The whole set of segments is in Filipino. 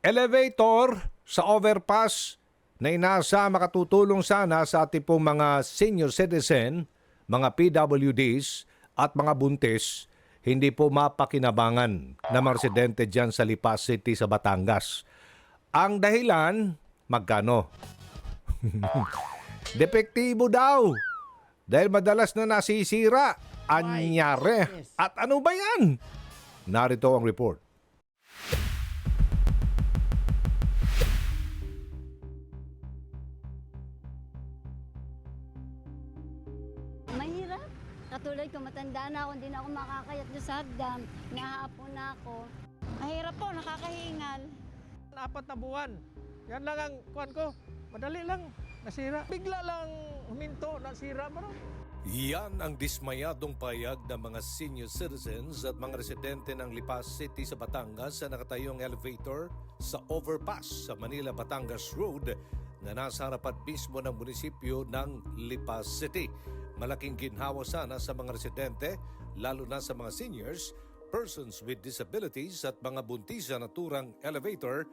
Elevator sa overpass na inasa makatutulong sana sa ating pong mga senior citizen, mga PWDs at mga buntis, hindi po mapakinabangan ng mga residente dyan sa Lipa City sa Batangas. Ang dahilan, magkano? Depektibo daw. Dahil madalas na nasisira. Anyare. At ano ba yan? Narito ang report. Mahirap. Katulad ko, matanda na ako, hindi na ako makakayat doon sa hagdan. Nahaapo na ako. Mahirap po, nakakahingal. 4 na buwan. Yan lang ang kuwan ko. Madali lang. Nasira. Bigla lang huminto, nasira mo. Yan ang dismayadong payag ng mga senior citizens at mga residente ng Lipa City sa Batangas sa nakatayong elevator sa overpass sa Manila-Batangas Road na nasa harapan mismo ng munisipyo ng Lipa City. Malaking ginhawa sana sa mga residente, lalo na sa mga seniors, persons with disabilities at mga buntis sa naturang elevator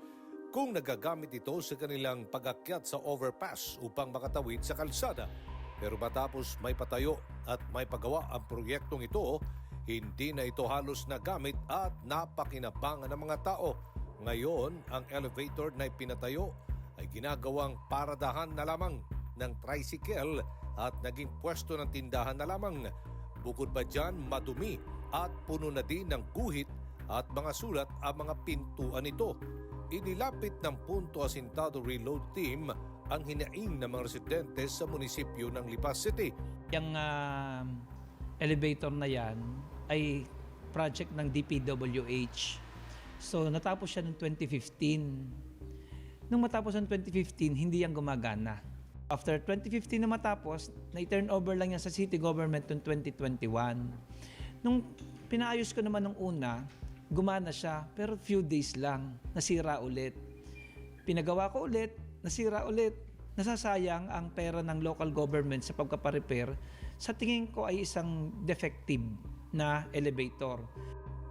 kung nagagamit ito sa kanilang pag-akyat sa overpass upang makatawid sa kalsada. Pero matapos may patayo at may pagawa ang proyektong ito, hindi na ito halos nagamit at napakinabangan ng mga tao. Ngayon, ang elevator na ipinatayo ay ginagawang paradahan na lamang ng tricycle at naging pwesto ng tindahan na lamang. Bukod pa dyan, madumi at puno na din ng guhit at mga sulat ang mga pintuan nito. Inilapit ng Punto Asintado Reload Team ang hinaing ng mga residente sa munisipyo ng Lipa City. Yung elevator na yan ay project ng DPWH. So natapos siya noong 2015. Nung matapos ng 2015, hindi yan gumagana. After 2015 na matapos, na-turn over lang yan sa city government noong 2021. Nung pinaayos ko naman nung una, gumana siya, pero few days lang, nasira ulit. Pinagawa ko ulit, nasira ulit. Nasasayang ang pera ng local government sa pagkapa-repair. Sa tingin ko ay isang defective na elevator.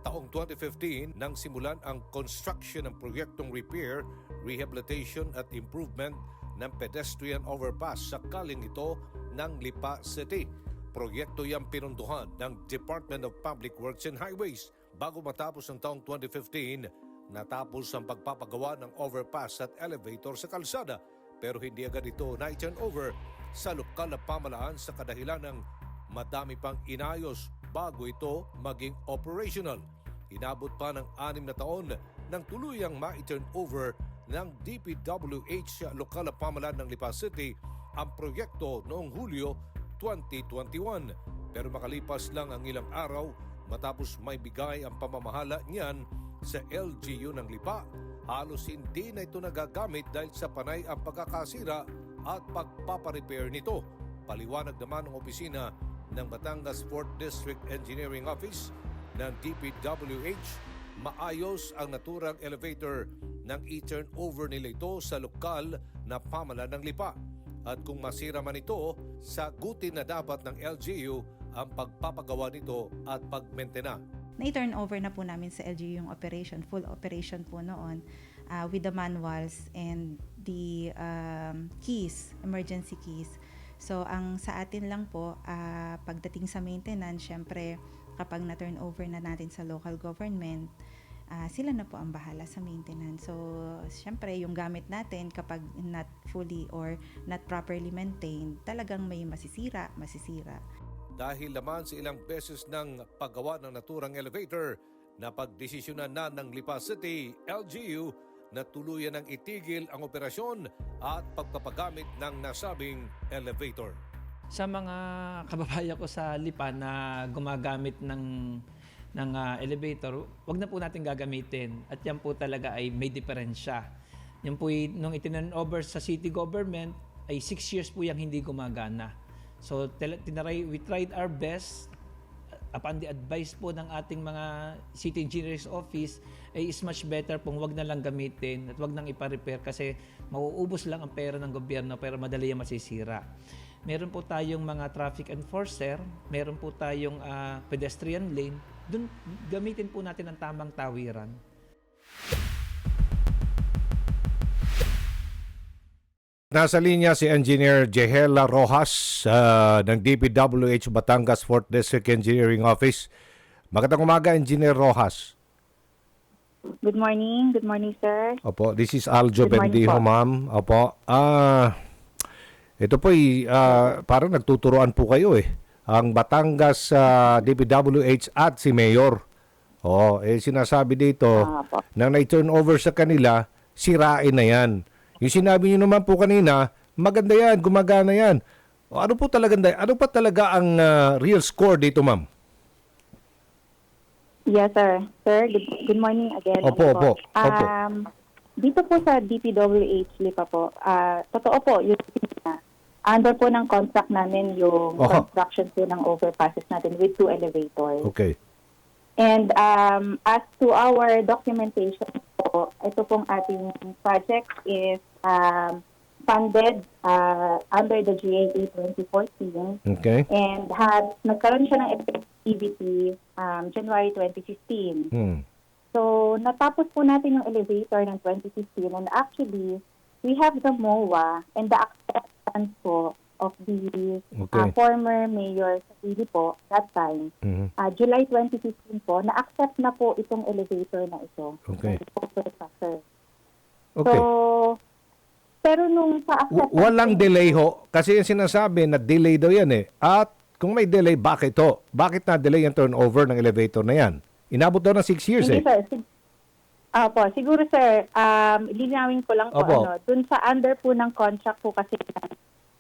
Taong 2015 nang simulan ang construction ng proyektong repair, rehabilitation at improvement ng pedestrian overpass sa kaling ito ng Lipa City. Proyekto yang pinunduhan ng Department of Public Works and Highways. Bago matapos ang taong 2015, natapos ang pagpapagawa ng overpass at elevator sa kalsada. Pero hindi agad ito na-turn over sa lokal na pamahalaan sa kadahilan ng madami pang inayos bago ito maging operational. Inabot pa ng 6 na taon nang tuluyang ma-turn over ng DPWH sa lokal na pamahalaan ng Lipa City ang proyekto noong Hulyo 2021. Pero makalipas lang ang ilang araw matapos may bigay ang pamamahala niyan sa LGU ng Lipa, halos hindi na ito nagagamit dahil sa panay ang pagkakasira at pagpaparepair nito. Paliwanag naman ng opisina ng Batangas 4th District Engineering Office ng DPWH, maayos ang naturang elevator nang i-turn over nila ito sa lokal na pamahalaan ng Lipa. At kung masira man ito, sagutin na dapat ng LGU ang pagpapagawa nito at pagmentena. Na-turn over na po namin sa LGU yung operation, full operation po noon with the manuals and the keys, emergency keys. So ang sa atin lang po, pagdating sa maintenance, syempre kapag na-turn over na natin sa local government, sila na po ang bahala sa maintenance. So syempre yung gamit natin kapag not fully or not properly maintained, talagang may masisira. Dahil naman sa ilang beses ng paggawa ng naturang elevator na pagdesisyonan na ng Lipa City LGU na tuluyan ng itigil ang operasyon at pagpapagamit ng nasabing elevator. Sa mga kababayan ko sa Lipa na gumagamit ng elevator, wag na po natin gagamitin. At yan po talaga ay may diferensya. Yan po nung itinurn over sa city government ay 6 years po yung hindi gumagana. So we tried our best upon the advice po ng ating mga city engineer's office ay is much better kung wag na lang gamitin at wag nang ipa-repair kasi mauubos lang ang pera ng gobyerno pero madali yung masisira. Meron po tayong mga traffic enforcer, meron po tayong pedestrian lane, dun gamitin po natin ang tamang tawiran. nasa linya si Engineer Jehela Rojas ng DPWH Batangas 4th District Engineering Office. Magandang umaga, Engineer Rojas. Good morning, sir. Opo, this is Aljo Good morning Bendijo, po. ma'am. Opo. Ito po parang nagtuturoan po kayo eh. Ang Batangas DPWH at si Mayor. Sinasabi dito Po. na na-turn over sa kanila, sirain na yan. Yung sinabi niyo naman po kanina, maganda yan, gumagana yan. Ano pa talaga ang real score dito, ma'am? Yes, sir. Sir, good morning again. Opo. Dito po sa DPWH Lipa po, totoo po, yung under po ng contract namin yung construction po ng overpasses natin with 2 elevators. Okay. And as to our documentation po, ito pong ating project is funded under the GAA 2014 Okay. and nagkaroon siya ng effectivity January 2015. So, natapos po natin yung elevator ng 2015 and actually, we have the MOA and the acceptance po of the former Mayor Sapili po that time. July 2015 po, na-accept na po itong elevator na ito. Okay. Okay. Okay. So, pero nung pa-accept... Walang delay ho. Kasi yung sinasabi na delay daw yan eh. At kung may delay, bakit ho? Bakit na-delay yung turnover ng elevator na yan? Inabot daw ng 6 years Hindi, eh. sir. Siguro sir, linawin ko lang po, dun sa under po ng contract po kasi ng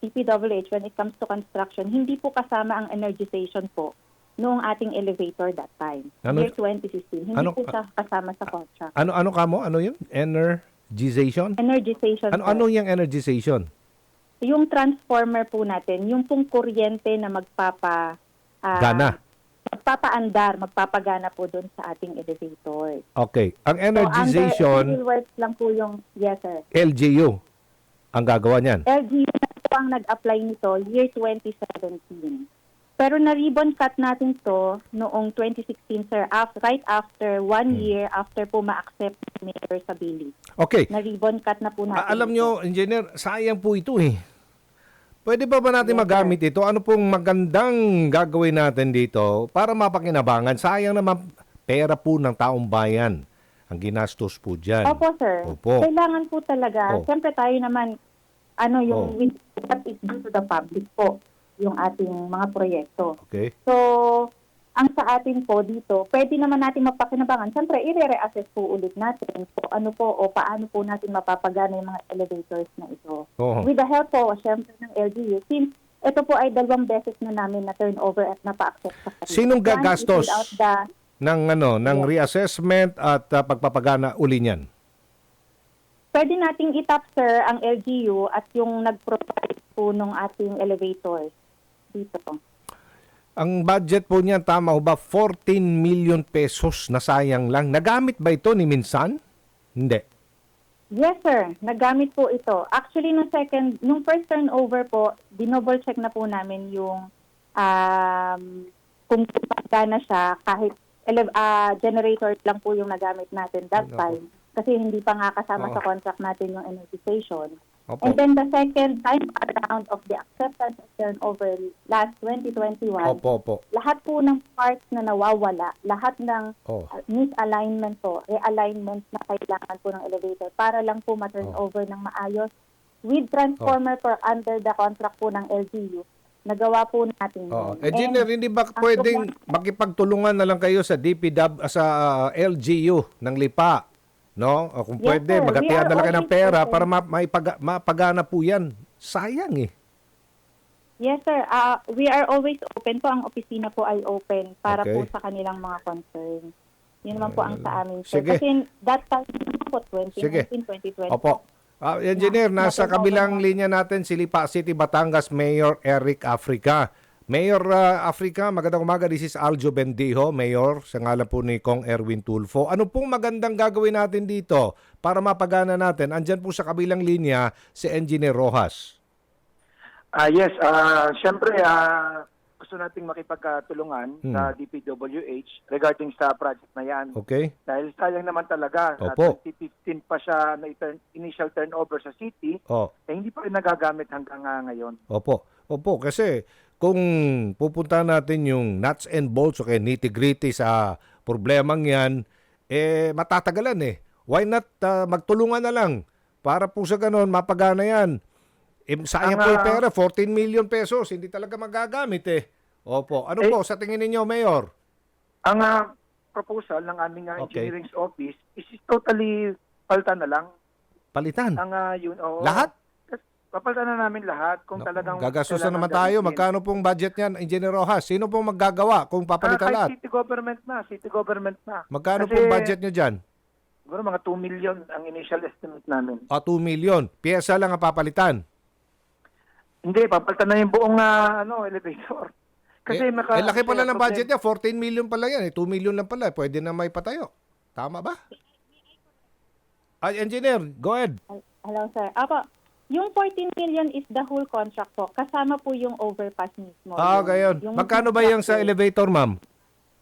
DPWH when it comes to construction, hindi po kasama ang energization po noong ating elevator that time. Year 2015. Hindi po siya kasama sa contract. Ano kamo? Ano yun? Energization? Energization. Ano yung energization? Yung transformer po natin, yung pong kuryente na Gana. magpapagana po doon sa ating elevator. Okay. Ang energization, So, under works lang po yung, yes sir. LGU ang gagawa niyan. LGU na po ang nag-apply nito year 2017. Pero na-ribbon cut natin to noong 2016, sir, right after 1 year after po ma-accept ni Mayor Sabili. Okay. Na-ribbon cut na po natin. Alam nyo, engineer, sayang po ito eh. Pwede ba natin magamit ito? Ano pong magandang gagawin natin dito para mapakinabangan? Sayang naman pera po ng taong bayan ang ginastos po dyan. Opo, sir. Opo. Kailangan po talaga. Siyempre tayo naman, what is due to the public po, yung ating mga proyekto. Okay. So, ang sa atin po dito, pwede naman natin mapakinabangan. Siyempre, i-reassess po ulit natin kung ano po o paano po natin mapapagana yung mga elevators na ito. With the help po, siyempre, ng LGU, since ito po ay 2 beses na namin na turnover at napa-accept sa kanila. Sinong gagastos ng reassessment at pagpapagana uli niyan? Pwede nating itap, sir, ang LGU at yung nag-provide po ng ating elevators dito po. Ang budget po niyan, tama ho ba, 14 million pesos na sayang lang. Nagamit ba ito ni minsan? Hindi. Yes, sir. Nagamit po ito. Actually, nung first turnover po, dinoble check na po namin yung kung pagkana siya, kahit generator lang po yung nagamit natin that time. Kasi hindi pa nga kasama sa contract natin yung energization. Opo. And then the second time around of the acceptance of turnover last 2021, Opo. lahat po ng parts na nawawala, lahat ng misalignment po, realignment na kailangan po ng elevator para lang po ma-turnover ng maayos with transformer for under the contract po ng LGU, nagawa po natin. Engineer, hindi ba pwedeng makipagtulungan na lang kayo sa sa LGU ng Lipa? No? O kung Yes, pwede, sir. magatian na lang kayo ng pera open. para mapagana po yan. Sayang eh. Yes, sir. We are always open po. Ang opisina po ay open para po sa kanilang mga concern. Yun naman po ang sa amin, sir. Sige. Kasi that time po, 2019, 2020. Opo. Engineer, nasa kabilang linya natin si Lipa City, Batangas, Mayor Eric Africa. Mayor Africa, magandang umaga. This is Aljo Bendijo, Mayor, sa ngalan po ni Kong Erwin Tulfo. Ano pong magandang gagawin natin dito para mapagana natin? Andyan po sa kabilang linya si Engineer Rojas. Yes, siyempre gusto gusto nating makipagtulungan sa DPWH regarding sa project na yan. Okay? Dahil sayang naman talaga, Opo. 2015 pa siya na initial turnover sa city, Oh. hindi pa rin nagagamit hanggang ngayon. Opo. Opo, kasi kung pupunta natin yung nuts and bolts o kaya nitty-gritty sa problemang yan, matatagalan eh. Why not magtulungan na lang para po sa ganon, mapagana yan. Sayang po yung pera, 14 million pesos, hindi talaga magagamit eh. Opo. Ano po sa tingin ninyo, Mayor? Ang proposal ng aming Okay. engineering office is totally palitan na lang. Palitan? Oo. Lahat? Papalitan na namin lahat kung talagang Gagastusan kailangan naman tayo. gamitin. Magkano pong budget niyan, Engineer Rojas? Sino pong maggagawa kung papalitan Kahit lahat? city government na. Magkano Kasi pong budget nyo dyan? Siguro mga 2 million ang initial estimate namin. 2 million. Piyesa lang ang papalitan. Hindi, papalitan na yung buong elevator. Kasi laki pala ng budget niya. 14 million pala yan. 2 million lang pala. Pwede na may patayo. Tama ba? Engineer, go ahead. Hello, sir. Apo, yung 14 million is the whole contract po. Kasama po yung overpass mismo. Gayon. Magkano ba yung sa elevator, ma'am?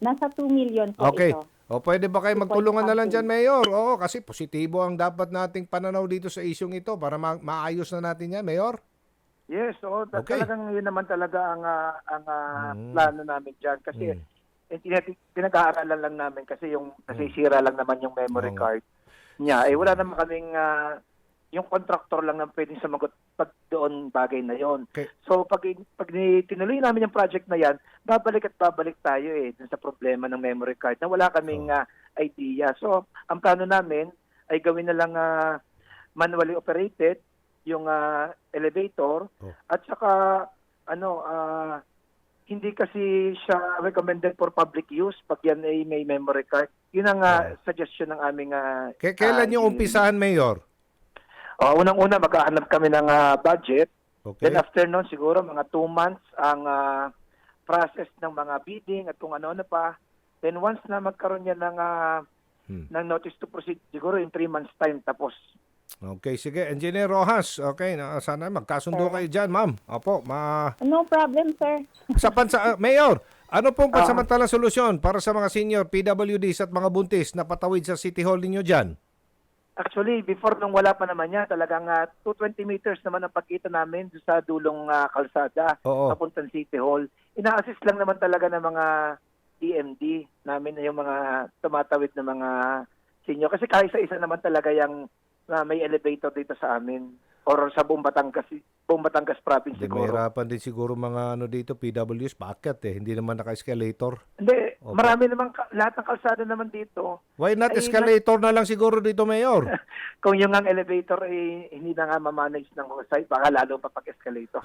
Nasa 2 million po Okay. ito. Pwede ba kayo magtulungan na lang dyan, Mayor? Oo, kasi positibo ang dapat nating pananaw dito sa isyong ito para maayos na natin yan, Mayor. Yes, Okay. talagang yun naman talaga ang plano namin dyan. Kasi pinag-aaralan lang namin kasi yung nasisira lang naman yung memory card niya. Wala naman kaming yung contractor lang na pwedeng sumagot pag doon bagay na yon. Okay. So pag tinuloy namin yung project na yan, babalik at babalik tayo dun sa problema ng memory card na wala kaming idea. So ang plano namin ay gawin na lang manually operated yung elevator at saka hindi kasi siya recommended for public use pag yan ay may memory card. Yun ang suggestion ng aming Kailan yung umpisahan, Mayor? Unang-una maghahanap kami ng budget. Okay. Then after nun siguro mga 2 months ang process ng mga bidding at kung ano-ano pa. Then once na magkaroon yan ng notice to proceed, siguro in 3 months time tapos. Okay, sige. Engineer Rojas, okay. Sana magkasundo kayo dyan, ma'am. Opo, No problem, sir. Mayor, ano pong pansamantalang solusyon para sa mga senior PWDs at mga buntis na patawid sa City Hall ninyo dyan? Actually, before nung wala pa naman yan, talagang 220 meters naman ang pagkita namin sa dulong kalsada papuntang City Hall. Ina-assist lang naman talaga ng mga DMD namin yung mga tumatawid na mga senior. Kasi kahit isa naman talaga yung may elevator dito sa amin or sa buong Batangas province Hindi, siguro. mahirapan din siguro mga dito, PWs, bakit hindi naman naka-escalator. Hindi, marami naman, lahat ng kalsada naman dito. Why not escalator na lang siguro dito, Mayor? Kung yung ang elevator hindi na nga mamanage ng husay, baka lalo pa pag-escalator.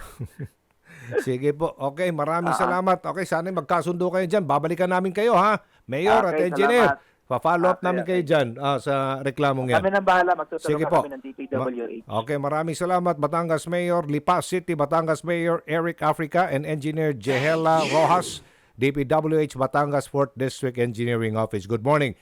Sige po. Okay, maraming salamat. Okay, sana magkasundo kayo dyan. Babalikan namin kayo, ha? Mayor at Engineer. Salamat. Pa-follow up namin kayo dyan sa reklamong yan. Kami nang bahala, magtutulong Sige po. kami ng DPWH. Okay, maraming salamat. Batangas Mayor, Lipa City, Batangas Mayor Eric Africa and Engineer Jehela Rojas, DPWH Batangas 4th District Engineering Office. Good morning.